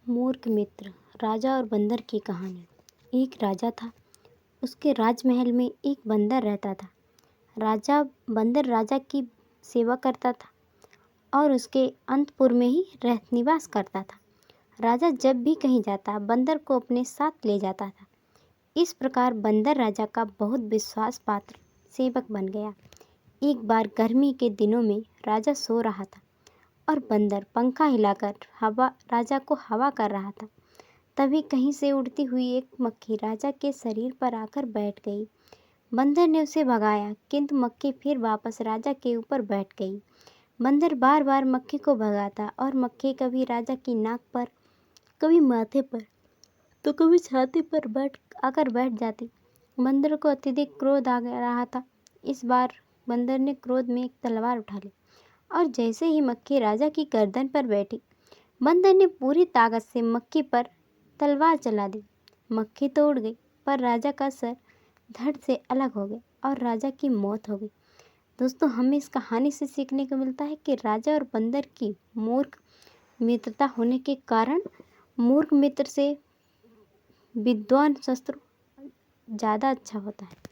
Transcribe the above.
मूर्ख मित्र, राजा और बंदर की कहानी। एक राजा था। उसके राजमहल में एक बंदर रहता था। बंदर राजा की सेवा करता था और उसके अंतपुर में ही निवास करता था। राजा जब भी कहीं जाता, बंदर को अपने साथ ले जाता था। इस प्रकार बंदर राजा का बहुत विश्वास पात्र सेवक बन गया। एक बार गर्मी के दिनों में राजा सो रहा था और बंदर पंखा हिलाकर राजा को हवा कर रहा था। तभी कहीं से उड़ती हुई एक मक्खी राजा के शरीर पर आकर बैठ गई। बंदर ने उसे भगाया, किंतु मक्खी फिर वापस राजा के ऊपर बैठ गई। बंदर बार बार मक्खी को भगाता और मक्खी कभी राजा की नाक पर, कभी माथे पर, तो कभी छाती पर बैठ जाती। बंदर को अत्यधिक क्रोध आ रहा था। इस बार बंदर ने क्रोध में एक तलवार उठा ली और जैसे ही मक्खी राजा की गर्दन पर बैठी, बंदर ने पूरी ताकत से मक्खी पर तलवार चला दी। मक्खी तो उड़ गई, पर राजा का सर धड़ से अलग हो गया और राजा की मौत हो गई। दोस्तों, हमें इस कहानी से सीखने को मिलता है कि राजा और बंदर की मूर्ख मित्रता होने के कारण मूर्ख मित्र से विद्वान शत्रु ज़्यादा अच्छा होता है।